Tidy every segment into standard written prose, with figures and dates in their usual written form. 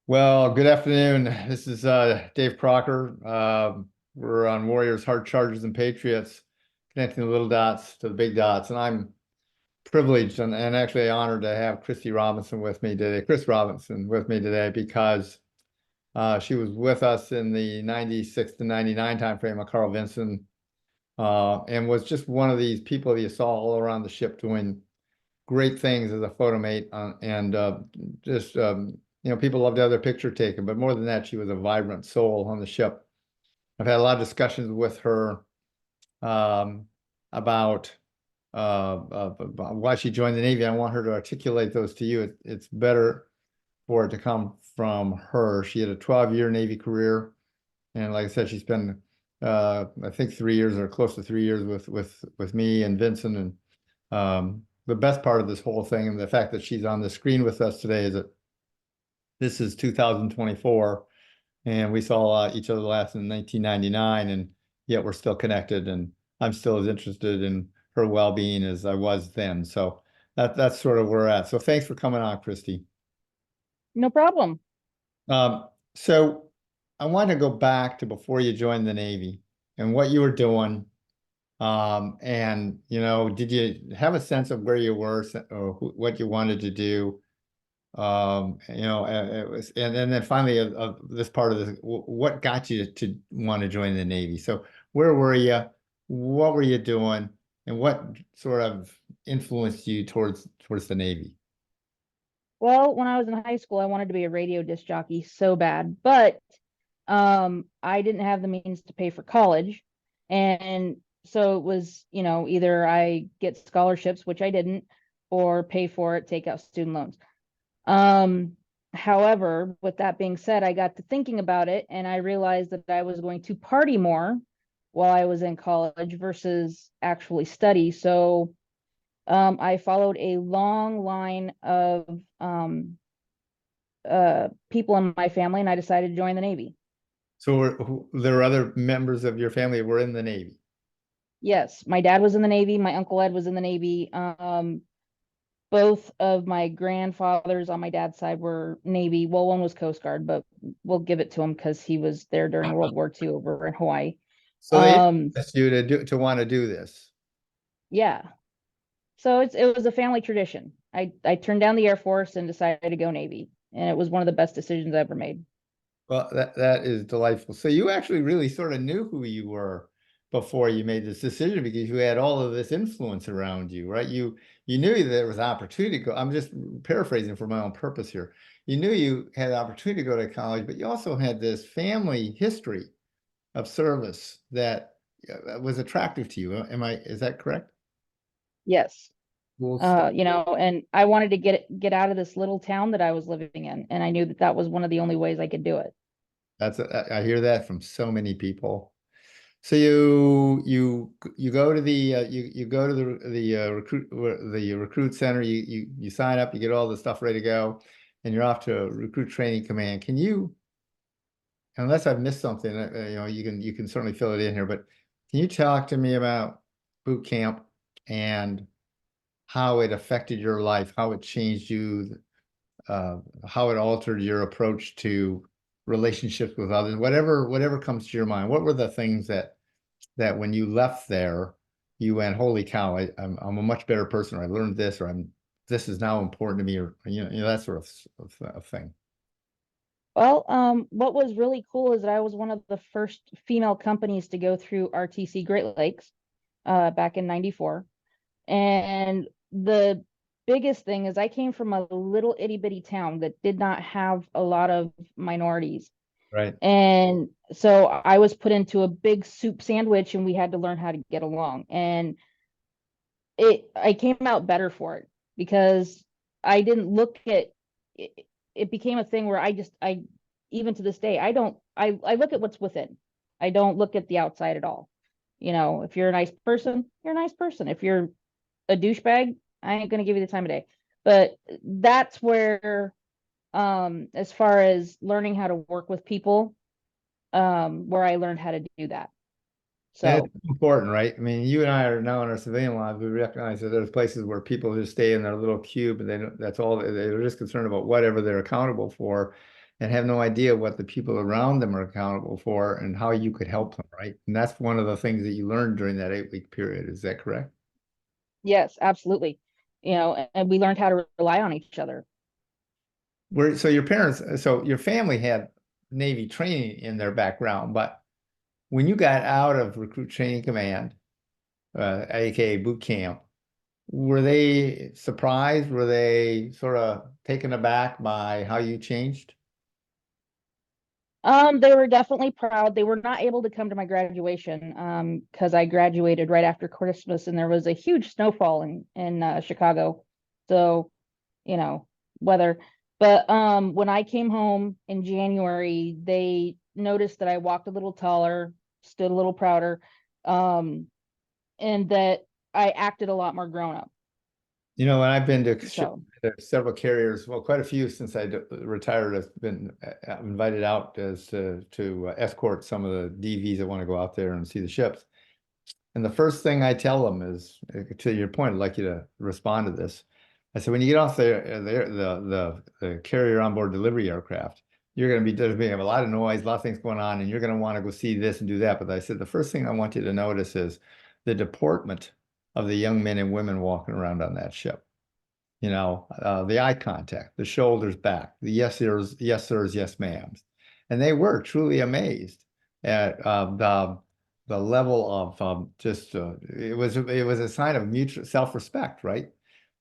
Well, good afternoon. This is Dave Crocker. We're on Warriors, Hard Chargers, and Patriots, connecting the little dots to the big dots. And I'm privileged and actually honored to have Kristi Robinson with me today, Chris Robinson with me today, because she was with us in the 96 to 99 timeframe of Carl Vinson, and was just one of these people that you saw all around the ship doing great things as a photo mate, and just people love to have their picture taken, but more than that, she was a vibrant soul on the ship. I've had a lot of discussions with her um, about why she joined the Navy. I want her to articulate those to you. It's better for it to come from her. She had a 12-year Navy career, and like I said, she spent I think 3 years or close to 3 years with me and Vincent. And the best part of this whole thing, and the fact that she's on the screen with us today, is that this is 2024, and we saw each other last in 1999, and yet we're still connected, and I'm still as interested in her well-being as I was then. So that's sort of where we're at. So thanks for coming on, Kristi. No problem. So I want to go back to before you joined the Navy and what you were doing. And did you have a sense of where you were or what you wanted to do? It was, and then finally, of this part of this, what got you to want to join the Navy? So where were you? What were you doing? And what sort of influenced you towards the Navy? Well, when I was in high school, I wanted to be a radio disc jockey so bad, but I didn't have the means to pay for college. And so it was, either I get scholarships, which I didn't, or pay for it, take out student loans. Um, However, with that being said, I got to thinking about it and I realized that I was going to party more while I was in college versus actually study. So I followed a long line of people in my family, and I decided to join the Navy. So there were other members of your family that were in the Navy. Yes, my dad was in the Navy. My uncle Ed was in the Navy. Both of my grandfathers on my dad's side were Navy. Well, one was Coast Guard, but we'll give it to him because he was there during World War II over in Hawaii. So they asked you to want to do this. Yeah. So it was a family tradition. I turned down the Air Force and decided to go Navy, and it was one of the best decisions I ever made. Well, that is delightful. So you actually really sort of knew who you were before you made this decision, because you had all of this influence around you, right? You knew there was opportunity to go. I'm just paraphrasing for my own purpose here. You knew you had the opportunity to go to college, but you also had this family history of service that was attractive to you. Is that correct? Yes. Well, And I wanted to get out of this little town that I was living in, and I knew that that was one of the only ways I could do it. I hear that from so many people. So you go to you go to the recruit center. You sign up. You get all the stuff ready to go, and you're off to recruit training command. Can you, unless I've missed something, you can certainly fill it in here. But can you talk to me about boot camp and how it affected your life, how it changed you, how it altered your approach to relationships with others, whatever comes to your mind? What were the things that when you left there, you went, holy cow, I'm a much better person, or I learned this, or this is now important to me, or that sort of thing. Well, what was really cool is that I was one of the first female companies to go through RTC Great Lakes back in '94. And the biggest thing is I came from a little itty bitty town that did not have a lot of minorities. Right. And so I was put into a big soup sandwich and we had to learn how to get along. And I came out better for it because I didn't look at it. It became a thing where I even to this day, I look at what's within. I don't look at the outside at all. If you're a nice person, you're a nice person. If you're a douchebag, I ain't gonna give you the time of day. But that's where, as far as learning how to work with people, where I learned how to do that. And So it's important, right? I mean, you and I are now in our civilian lives. We recognize that there's places where people just stay in their little cube, and that's all. They're just concerned about whatever they're accountable for. and have no idea what the people around them are accountable for and how you could help them, right? And that's one of the things that you learned during that 8-week period. Is that correct? Yes, absolutely. And we learned how to rely on each other. So your parents, so your family had Navy training in their background, but when you got out of recruit training command, aka boot camp, were they surprised? Were they sort of taken aback by how you changed? They were definitely proud. They were not able to come to my graduation, because I graduated right after Christmas and there was a huge snowfall in Chicago. So, you know, weather. But when I came home in January, they noticed that I walked a little taller, stood a little prouder, um, and that I acted a lot more grown up. You know, when I've been So, to several carriers, well, quite a few since retired, I've been invited out as to escort some of the DVs that want to go out there and see the ships. And the first thing I tell them is, to your point, I'd like you to respond to this. I said, when you get off the carrier onboard delivery aircraft, you're going to be there's being a lot of noise, a lot of things going on, and you're going to want to go see this and do that. But I said, the first thing I want you to notice is the deportment of the young men and women walking around on that ship. You know, the eye contact, the shoulders back, the yes sirs, yes ma'ams, and they were truly amazed at the level of just it was a sign of mutual self-respect, right?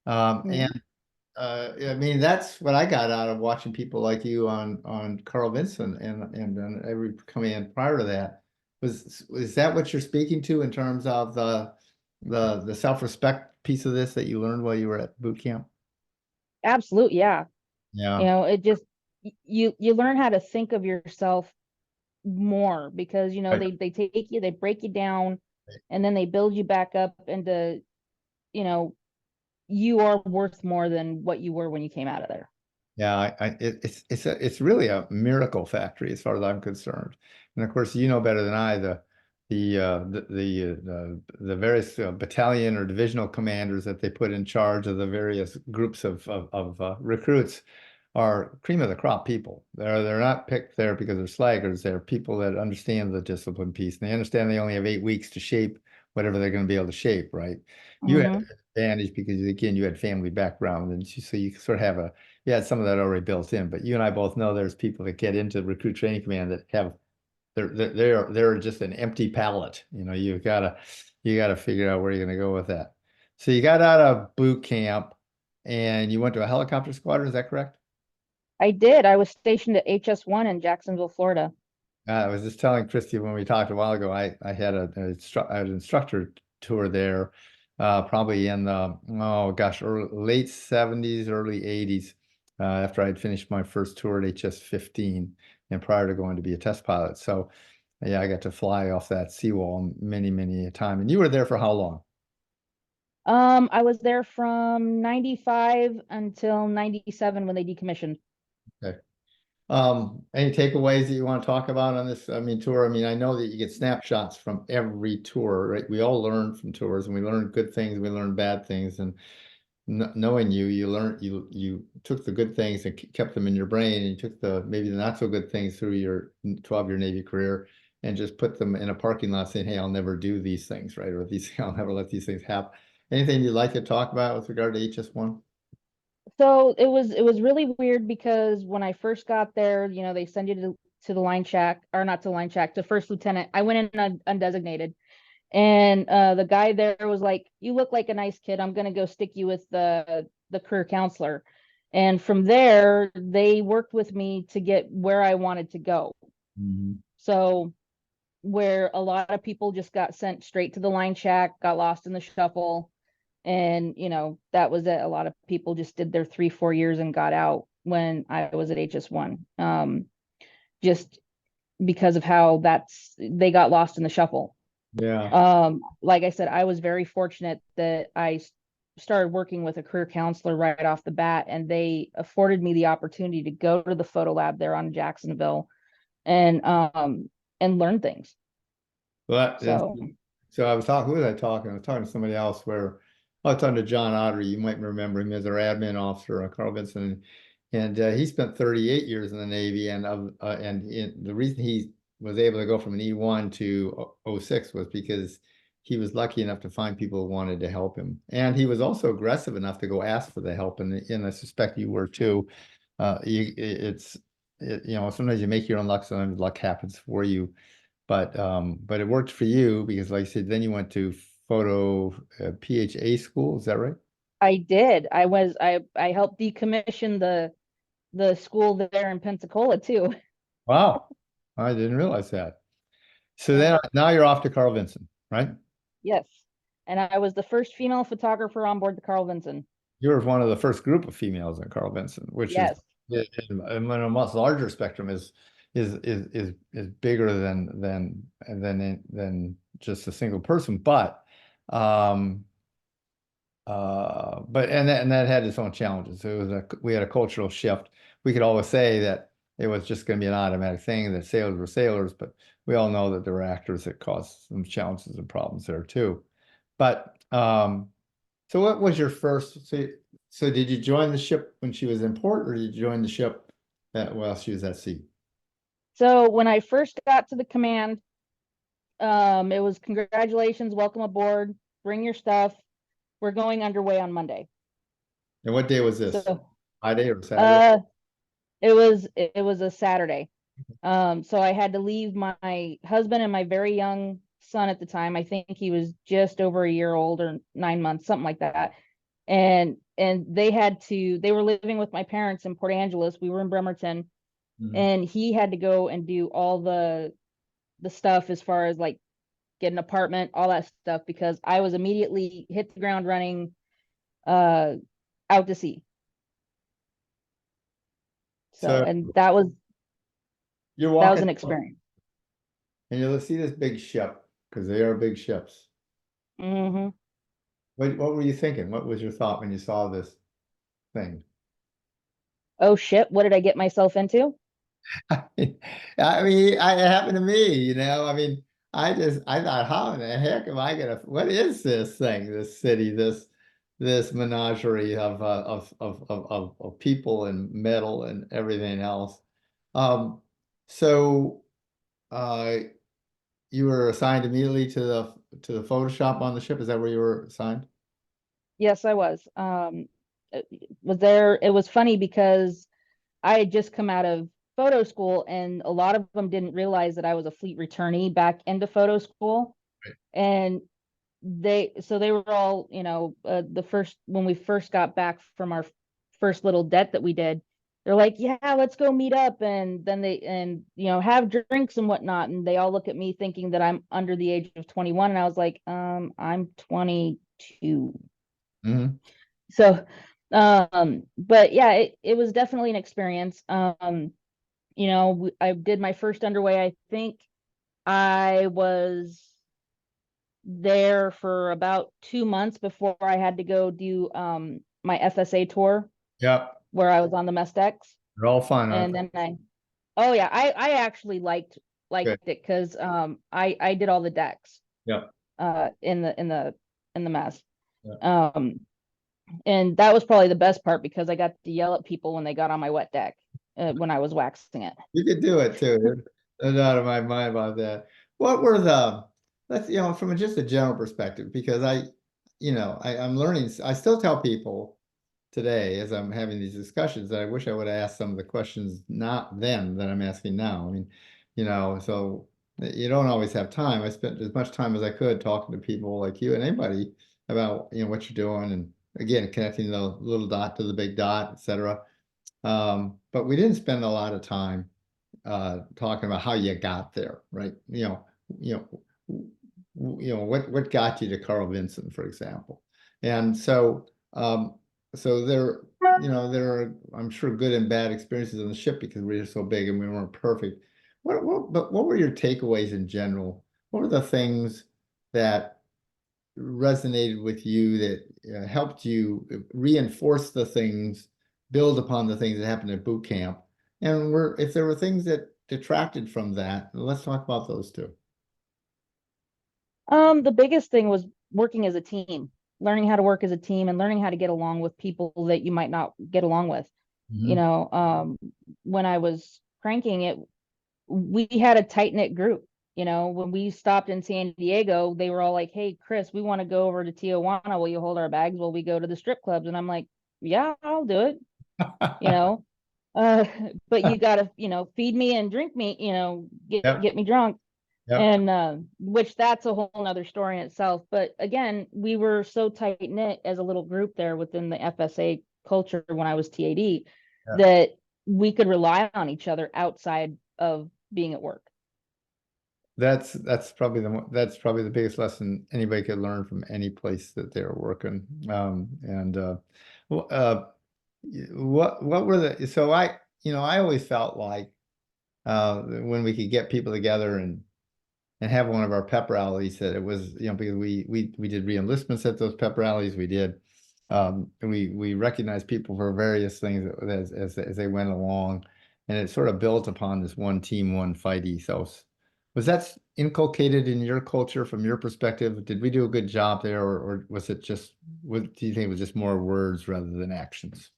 mhm. And I mean that's what I got out of watching people like you on Carl Vinson and on every coming in prior to that. Was that what you're speaking to in terms of the self-respect piece of this that you learned while you were at boot camp? Absolutely, yeah. Yeah. It just you learn how to think of yourself more because Right. they take you, they break you down, and then they build you back up into, you know, you are worth more than what you were when you came out of there. Yeah, it's really a miracle factory as far as I'm concerned. And of course, you know better than I the various battalion or divisional commanders that they put in charge of the various groups of recruits are cream of the crop people. They're not picked there because they're slaggers. They're people that understand the discipline piece. And they understand they only have 8 weeks to shape whatever they're going to be able to shape, right? You had an Hmm. advantage because again, you had family background, and so you sort of have you had some of that already built in. But you and I both know there's people that get into recruit training command that have they're just an empty pallet. You know, you gotta figure out where you're gonna go with that. So you got out of boot camp and you went to a helicopter squadron, is that correct? I did. I was stationed at HS-1 in Jacksonville, Florida. I was just telling Kristi when we talked a while ago, I had an instructor tour there, probably in the, oh gosh, late 70s, early 80s, after I'd finished my first tour at HS-15 and prior to going to be a test pilot. So yeah, I got to fly off that seawall many, many a time. And you were there for how long? I was there from 95 until 97 when they decommissioned. Okay. Any takeaways that you want to talk about on this, I mean, tour? I mean, I know that you get snapshots from every tour, right? We all learn from tours and we learn good things, we learn bad things. And knowing you, you learned, you took the good things and kept them in your brain, and you took maybe the not so good things through your 12-year Navy career and just put them in a parking lot saying, hey, I'll never do these things, right? Or I'll never let these things happen. Anything you'd like to talk about with regard to HS-1? So it was really weird because when I first got there, they send you to the line check, or not to line check, to first lieutenant. I went in undesignated, and the guy there was like, "You look like a nice kid. I'm gonna go stick you with the career counselor." And from there, they worked with me to get where I wanted to go. Mhm. So where a lot of people just got sent straight to the line check, got lost in the shuffle, and that was it. A lot of people just did their 3-4 years and got out when I was at HS-1, just because of how they got lost in the shuffle. Yeah. Like I said, I was very fortunate that I started working with a career counselor right off the bat, and they afforded me the opportunity to go to the photo lab there on Jacksonville and learn things. But So so I was talking, who was I talking? I was talking to somebody else where I was talking to John Ottery. You might remember him as our admin officer, Carl Vinson. And he spent 38 years in the Navy, and the reason he was able to go from an E1 to 06 was because he was lucky enough to find people who wanted to help him, and he was also aggressive enough to go ask for the help. And I suspect you were too. You know, sometimes you make your own luck, sometimes luck happens for you. But it worked for you because, like I said, then you went to photo PHA school. Is that right? I did. I helped decommission the school there in Pensacola too. Wow, I didn't realize that. So Yeah. then now you're off to Carl Vinson, right? Yes. And I was the first female photographer on board the Carl Vinson. You were one of the first group of females in Carl Vinson, which is Yes. in a much larger spectrum is bigger than just a single person. Um and that had its own challenges. It was we had a cultural shift. We could always say that it was just going to be an automatic thing, that sailors were sailors, but we all know that there were actors that caused some challenges and problems there too. But so what was your first, so did you join the ship when she was in port, or did you join the ship while she was at sea? So when I first got to the command, it was congratulations, welcome aboard, bring your stuff. We're going underway on Monday. And what day was this? So Friday or Saturday? uh it was a Saturday. So I had to leave my husband and my very young son at the time. I think he was just over a year old or 9 months, something like that. And they were living with my parents in Port Angeles. We were in Bremerton, Mhm. and he had to go and do all the stuff as far as like get an apartment, all that stuff, because I was immediately hit the ground running, uh out to sea. So, So and you're that was walking an experience. and you'll see this big ship, because they are big ships. Hmm. What were you thinking? What was your thought when you saw this thing? Oh shit, what did I get myself into? I mean, it happened to me, you know. I mean, I thought, how in the heck am I gonna? What is this thing? This city? This menagerie of people and metal and everything else. Um, so uh, you were assigned immediately to the Photoshop on the ship. Is that where you were assigned? Yes, I was. Was there, it was funny because I had just come out of photo school, and a lot of them didn't realize that I was a fleet returnee back into photo school. And they were all, the first, when we first got back from our first little debt that we did, they're like, yeah, let's go meet up. And then have drinks and whatnot. And they all look at me thinking that I'm under the age of 21. And I was like, I'm 22. Hmm. So, but yeah, it was definitely an experience. I did my first underway. I think I was there for about 2 months before I had to go do my FSA tour Yep, where I was on the mess decks. they're all fun, aren't And they? then oh yeah, I actually liked Good. it because I did all the decks Yep. in the mess. Yep. Um, and that was probably the best part because I got to yell at people when they got on my wet deck, when I was waxing it. You could do it too. There's no out of my mind about that. What were the, let's, from just a general perspective, because I'm learning, I still tell people today as I'm having these discussions that I wish I would have asked some of the questions not then that I'm asking now. I mean, so you don't always have time. I spent as much time as I could talking to people like you and anybody about, what you're doing, and again, connecting the little dot to the big dot, et cetera. But we didn't spend a lot of time talking about how you got there, right? What got you to Carl Vinson, for example. And so there are, I'm sure, good and bad experiences on the ship because we were so big and we weren't perfect. But what were your takeaways in general? What were the things that resonated with you, that helped you reinforce the things, build upon the things that happened at boot camp? And if there were things that detracted from that, let's talk about those too. The biggest thing was working as a team, learning how to work as a team and learning how to get along with people that you might not get along with. You Mhm. know, when I was cranking it, we had a tight knit group. You know, when we stopped in San Diego, they were all like, "Hey, Chris, we want to go over to Tijuana. Will you hold our bags while we go to the strip clubs?" And I'm like, "Yeah, I'll do it." You know, uh, but you gotta, feed me and drink me. Yep, Get me drunk. yep, And which that's a whole nother story in itself. But again, we were so tight knit as a little group there within the FSA culture when I was TAD yep. that we could rely on each other outside of being at work. That's probably that's probably the biggest lesson anybody could learn from any place that they're working. And well, what were so I always felt like when we could get people together and have one of our pep rallies that it was, because we did re-enlistments at those pep rallies. We did we recognized people for various things as they went along, and it sort of built upon this one team, one fight ethos. Was that inculcated in your culture from your perspective? Did we do a good job there, or was it just, what do you think it was just more words rather than actions?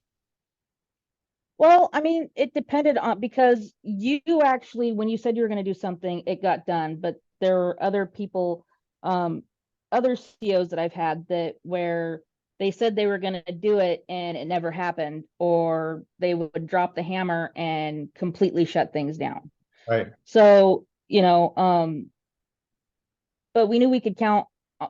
Well, I mean, it depended on because you actually, when you said you were going to do something, it got done. But there were other people, um, other CEOs that I've had that where they said they were going to do it and it never happened, or they would drop the hammer and completely shut things down. Right. So, but we knew we could count, uh,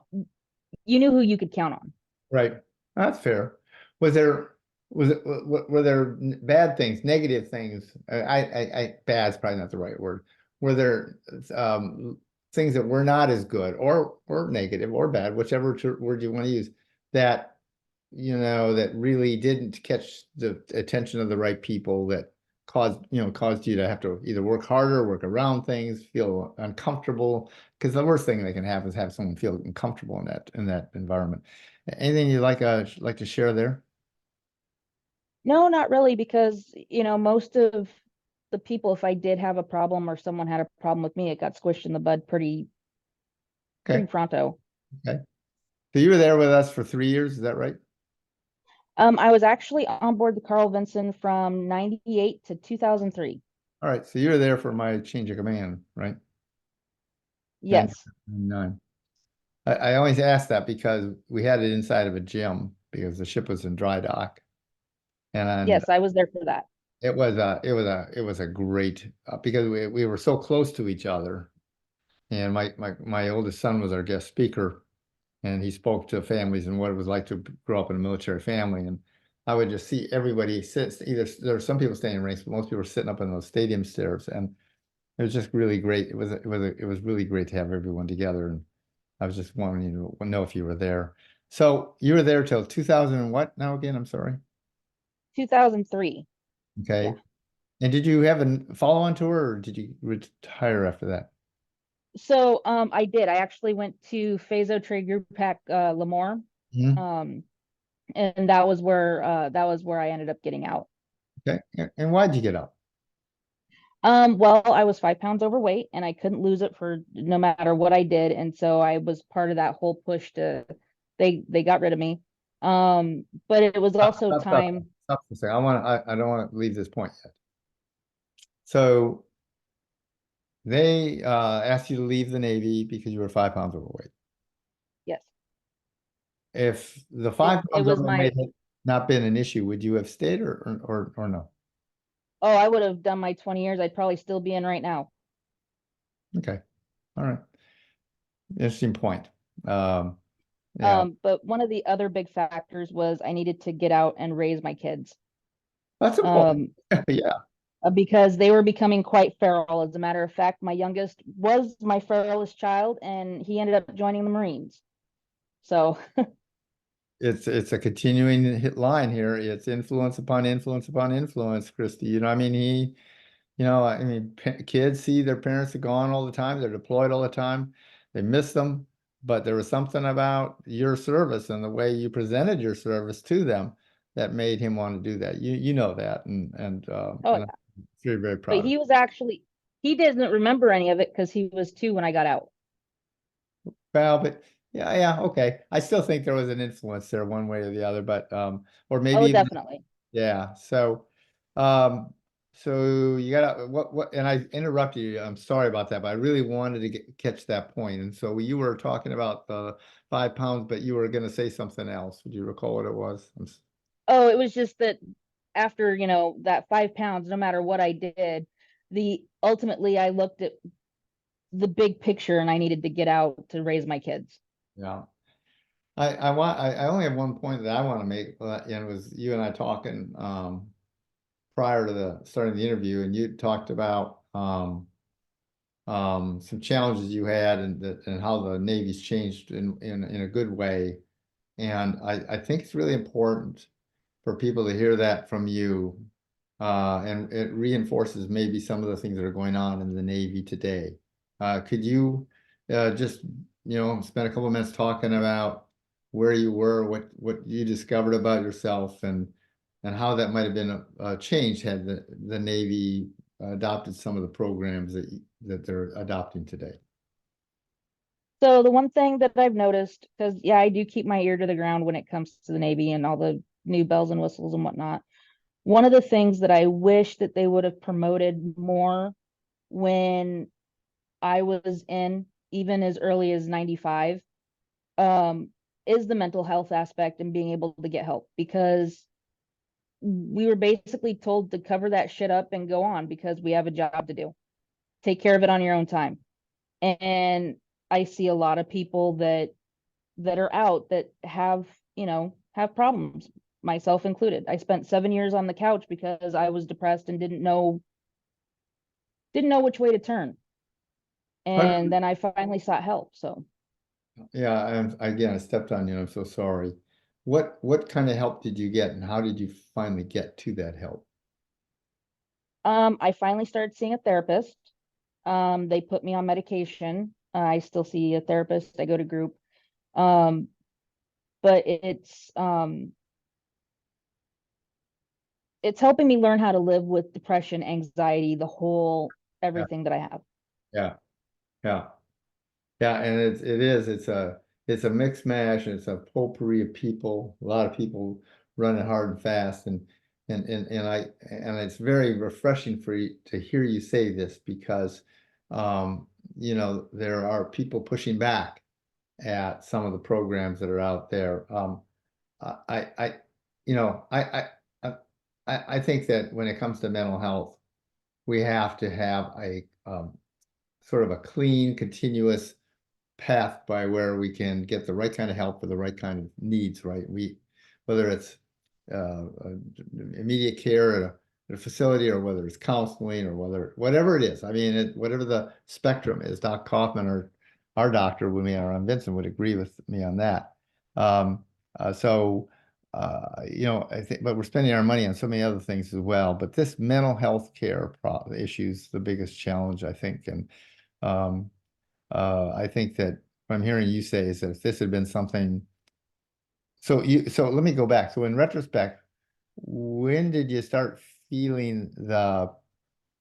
you knew who you could count on. Right. That's fair. Was there were there bad things, negative things? Bad's probably not the right word. Were there things that were not as good or negative or bad, whichever word you want to use, that that really didn't catch the attention of the right people, that caused you to have to either work harder, work around things, feel uncomfortable? Because the worst thing that can happen is have someone feel uncomfortable in that environment. Anything you'd like to share there? No, not really, because most of the people, if I did have a problem or someone had a problem with me, it got squished in the bud pretty Okay. pronto. Okay. So you were there with us for 3 years, is that right? I was actually on board the Carl Vinson from 98 to 2003. All right. So you were there for my change of command, right? Yes. 99. I always ask that because we had it inside of a gym because the ship was in dry dock. And Yes, I was there for that. it was a great because we were so close to each other. And my oldest son was our guest speaker, and he spoke to families and what it was like to grow up in a military family. And I would just see everybody sit, either there were some people staying in ranks, but most people were sitting up in those stadium stairs, and it was just really great. It was really great to have everyone together. And I was just wanting to know if you were there. So you were there till 2000 and what now again? I'm sorry. 2003. Yeah. Okay. And did you have a follow-on tour, or did you retire after that? So I did. I actually went to Phaso Trade Group Pack Lemoore. Mhm. Um and that was where I ended up getting out. Okay. And why'd you get out? Well, I was 5 pounds overweight and I couldn't lose it for no matter what I did. And so I was part of that whole push to they got rid of me. But it was also time. Stop for a second. I don't want to leave this point yet. So they asked you to leave the Navy because you were 5 pounds overweight. Yes. If the It five it pounds was my overweight had not been an issue, would you have stayed or no? oh, I would have done my 20 years. I'd probably still be in right now. Okay. All right. Interesting point. Um, yeah, But one of the other big factors was I needed to get out and raise my kids. that's important. Um, Yeah. because they were becoming quite feral. As a matter of fact, my youngest was my feralest child, and he ended up joining the Marines. So, It's a continuing hit line here. It's influence upon influence upon influence, Kristi. I mean, kids see their parents are gone all the time. They're deployed all the time. They miss them, but there was something about your service and the way you presented your service to them that made him want to do that. You know that, oh, and I'm very, very but proud of he doesn't remember any of it because he was 2 when I got out. Val, but yeah, yeah, okay. I still think there was an influence there one way or the other, but or maybe Oh, even, definitely. yeah. So. So you gotta, what, and I interrupted you. I'm sorry about that, but I really wanted to catch that point. And so you were talking about the 5 pounds, but you were going to say something else. Would you recall what it was? Oh, it was just that after, that 5 pounds, no matter what I did, the ultimately I looked at the big picture and I needed to get out to raise my kids. Yeah. I only have one point that I want to make, and it was you and I talking, prior to the starting the interview, and you talked about, some challenges you had and how the Navy's changed in a good way. And I think it's really important for people to hear that from you. And it reinforces maybe some of the things that are going on in the Navy today. Could you just, spend a couple of minutes talking about where you were, what you discovered about yourself, and how that might have been changed had the Navy adopted some of the programs that they're adopting today? So the one thing that I've noticed, because yeah, I do keep my ear to the ground when it comes to the Navy and all the new bells and whistles and whatnot. One of the things that I wish that they would have promoted more when I was in, even as early as 95, um, is the mental health aspect and being able to get help, because we were basically told to cover that shit up and go on because we have a job to do. Take care of it on your own time. And I see a lot of people that are out that have problems, myself included. I spent 7 years on the couch because I was depressed and didn't know which way to turn. And then I finally sought help. So Yeah, and again, I stepped on you. I'm so sorry. What kind of help did you get, and how did you finally get to that help? I finally started seeing a therapist. They put me on medication. I still see a therapist. I go to group. Um, but it's helping me learn how to live with depression, anxiety, the whole Yeah, everything that I have. yeah, yeah, yeah. And it's a mixed mash, and it's a potpourri of people. A lot of people running hard and fast, and it's very refreshing for you to hear you say this because, there are people pushing back at some of the programs that are out there. I you know, I, I think that when it comes to mental health, we have to have a sort of a clean, continuous path by where we can get the right kind of help for the right kind of needs, right? Whether it's immediate care at a facility, or whether it's counseling, or whatever it is. I mean, whatever the spectrum is. Doc Kaufman, or our doctor when we are on Vincent, would agree with me on that. Um, so, I think, but we're spending our money on so many other things as well. But this mental health care issue is the biggest challenge, I think. And um, I think that what I'm hearing you say is that if this had been something, so let me go back. So in retrospect, when did you start feeling the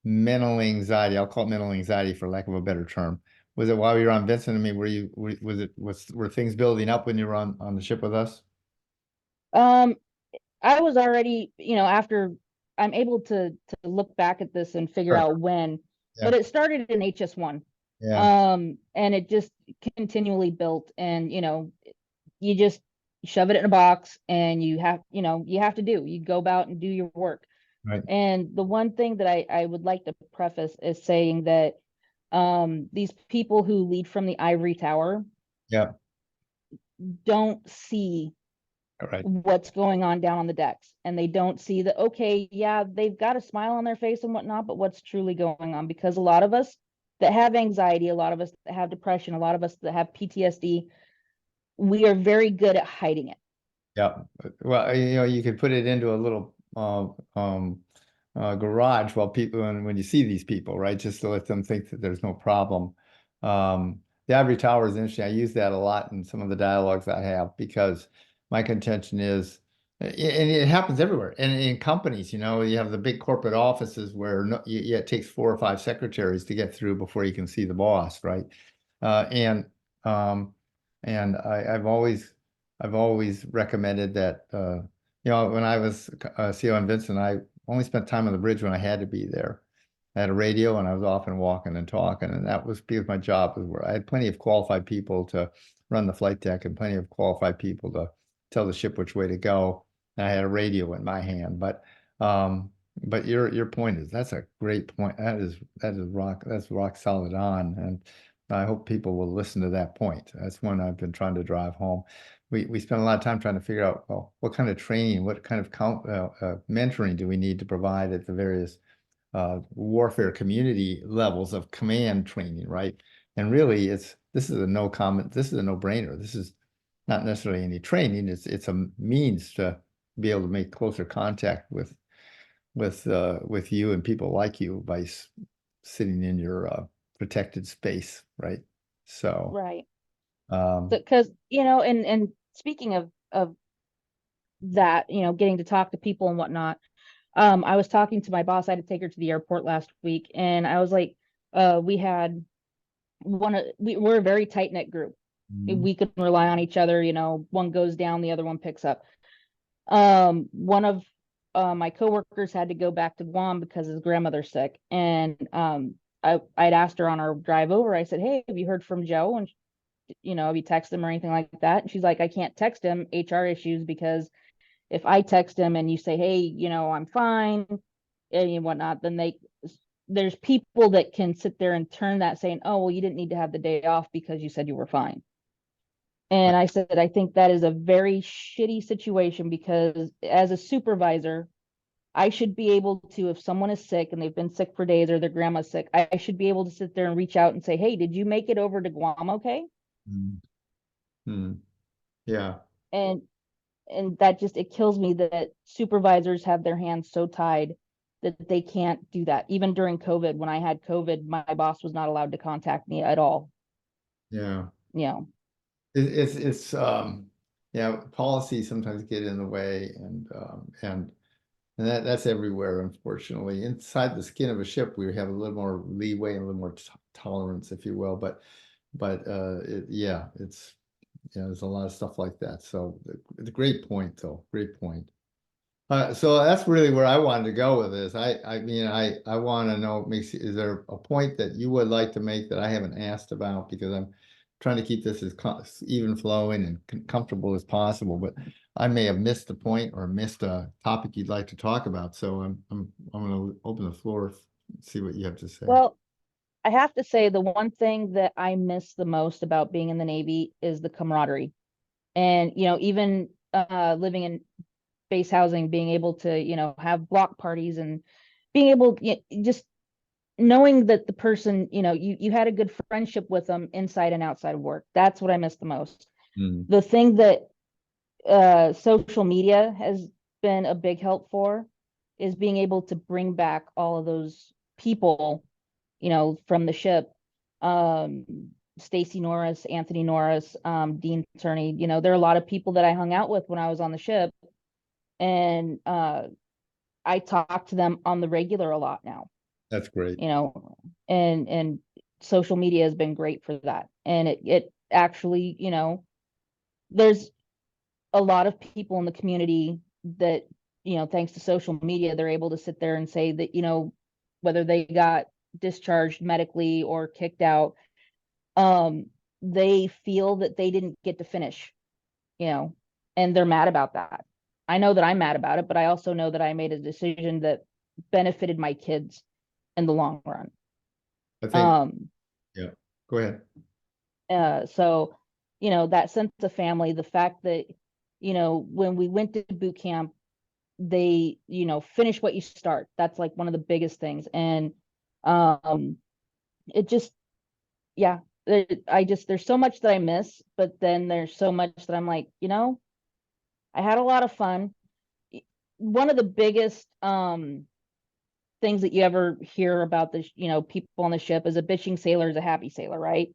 mental anxiety? I'll call it mental anxiety for lack of a better term. Was it while you were on Vincent? I mean, were things building up when you were on the ship with us? Um, I was already, after I'm able to look back at this and figure Sure. out when, Yeah, but it started in HS1. yeah, And it just continually built, and you just shove it in a box and you have to you go about and do your work. right. And the one thing that I would like to preface is saying that these people who lead from the ivory tower Yeah, don't see all right. what's going on down on the decks, and they don't see that, okay, yeah, they've got a smile on their face and whatnot, but what's truly going on, because a lot of us that have anxiety, a lot of us that have depression, a lot of us that have PTSD, we are very good at hiding it. Yeah. Well, you could put it into a little garage while people, when you see these people, right? Just to let them think that there's no problem. The ivory tower is interesting. I use that a lot in some of the dialogues I have because my contention is, and it happens everywhere. And in companies, you have the big corporate offices where it takes 4 or 5 secretaries to get through before you can see the boss, right? Uh, and um, and I've always recommended that, when I was CO in Vincent, only spent time on the bridge when I had to be there. I had a radio and I was often walking and talking, and that was because my job was where I had plenty of qualified people to run the flight deck and plenty of qualified people to tell the ship which way to go. And I had a radio in my hand. But your point is, that's a great point. That's rock solid on. And I hope people will listen to that point. That's one I've been trying to drive home. We spend a lot of time trying to figure out, well, what kind of training, what kind of mentoring do we need to provide at the various warfare community levels of command training, right? And really, this is a no-brainer. This is not necessarily any training. It's a means to be able to make closer contact with you and people like you by sitting in your protected space, right? So, Right. um, Because, and speaking of that, getting to talk to people and whatnot, I was talking to my boss. I had to take her to the airport last week, and I was like, we're a very tight knit group. mhm, We can rely on each other. One goes down, the other one picks up. One of my coworkers had to go back to Guam because his grandmother's sick, and I'd asked her on our drive over. I said, "Hey, have you heard from Joe?" And have you texted him or anything like that? And she's like, "I can't text him, HR issues, because if I text him and you say, hey, I'm fine and whatnot, then there's people that can sit there and turn that saying, oh, well, you didn't need to have the day off because you said you were fine." And I said, I think that is a very shitty situation, because as a supervisor, I should be able to, if someone is sick and they've been sick for days or their grandma's sick, I should be able to sit there and reach out and say, hey, did you make it over to Guam okay? mhm, mhm. Yeah, And that just, it kills me that supervisors have their hands so tied that they can't do that. Even during COVID, when I had COVID, my boss was not allowed to contact me at all. yeah. You know, It's yeah, policies sometimes get in the way, and that's everywhere, unfortunately. Inside the skin of a ship, we have a little more leeway and a little more tolerance, if you will. Yeah, there's a lot of stuff like that. So the great point, though. Great point. So that's really where I wanted to go with this. I mean, I want to know, is there a point that you would like to make that I haven't asked about? Because I'm trying to keep this as even flowing and comfortable as possible, but I may have missed a point or missed a topic you'd like to talk about. So I'm going to open the floor, see what you have to say. well, I have to say the one thing that I miss the most about being in the Navy is the camaraderie. And, even living in base housing, being able to, have block parties and being able, just knowing that the person, you had a good friendship with them inside and outside of work. That's what I miss the most. Mm, The thing that social media has been a big help for is being able to bring back all of those people, from the ship. Um, Stacy Norris, Anthony Norris, Dean Turney, there are a lot of people that I hung out with when I was on the ship, and I talk to them on the regular a lot now, that's great. and social media has been great for that. And it actually, there's a lot of people in the community that, thanks to social media, they're able to sit there and say that, whether they got discharged medically or kicked out, um, they feel that they didn't get to finish, you know, and they're mad about that. I know that I'm mad about it, but I also know that I made a decision that benefited my kids in the long run. I think, Um, yeah, go ahead. so, that sense of family, the fact that, when we went to boot camp, they, finish what you start. That's like one of the biggest things. And um, it just, yeah, there's so much that I miss, but then there's so much that I'm like, I had a lot of fun. One of the biggest things that you ever hear about the, people on the ship is a bitching sailor is a happy sailor, right?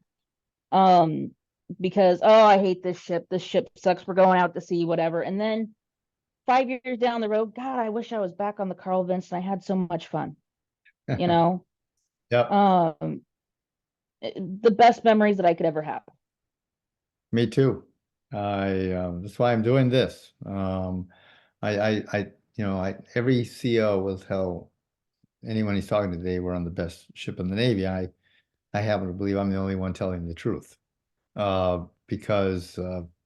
Um, because, oh, I hate this ship. This ship sucks. We're going out to sea, whatever. And then 5 years down the road, God, I wish I was back on the Carl Vinson. I had so much fun, you know. Yep, Um, the best memories that I could ever have. me too. That's why I'm doing this. every CO will tell anyone he's talking to today we're on the best ship in the Navy. I happen to believe I'm the only one telling the truth, because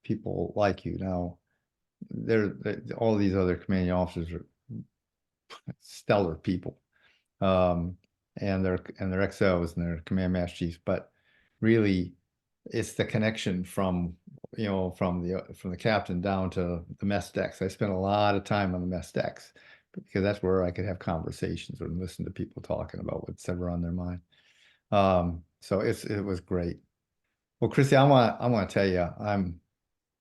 people like you. Now, all these other commanding officers are stellar people, um, and they're XOs and they're command master chiefs, but really, it's the connection from the captain down to the mess decks. I spent a lot of time on the mess decks because that's where I could have conversations or listen to people talking about what's ever on their mind. So it was great. Well, Kristi, I want to tell you, I'm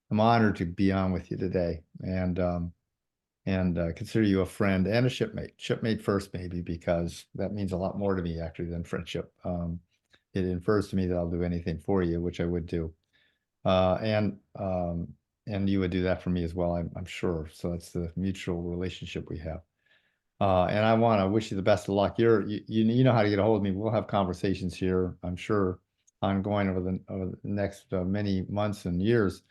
honored to be on with you today, and consider you a friend and a shipmate. Shipmate first, maybe, because that means a lot more to me actually than friendship. It infers to me that I'll do anything for you, which I would do, uh, and um, and you would do that for me as well. I'm sure. So that's the mutual relationship we have. And I want to wish you the best of luck. You know how to get a hold of me. We'll have conversations here, I'm sure, ongoing over the next many months and years.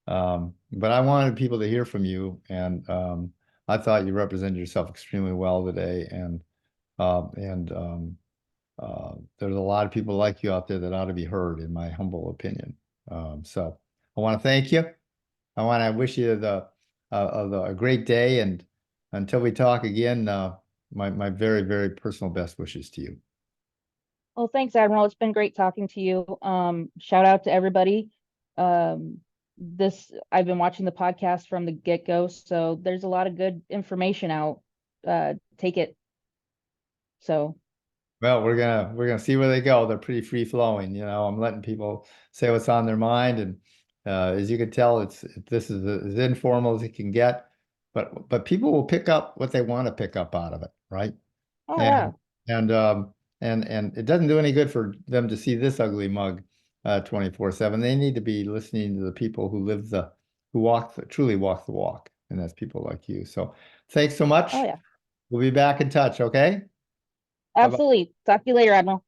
But I wanted people to hear from you, and I thought you represented yourself extremely well today. And there's a lot of people like you out there that ought to be heard, in my humble opinion. So I want to thank you. I want to wish you a great day, and until we talk again, my very, very personal best wishes to you. Well, thanks, Admiral. It's been great talking to you. Shout out to everybody. I've been watching the podcast from the get-go, so there's a lot of good information out. Take it. So, Well, we're gonna see where they go. They're pretty free flowing, I'm letting people say what's on their mind, and as you can tell, this is as informal as it can get, but people will pick up what they want to pick up out of it, right? oh yeah. And and it doesn't do any good for them to see this ugly mug 24/7. They need to be listening to the people truly walk the walk, and that's people like you. So thanks so Oh much. yeah. We'll be back in touch, okay? Bye-bye. Absolutely. Talk to you later, Admiral.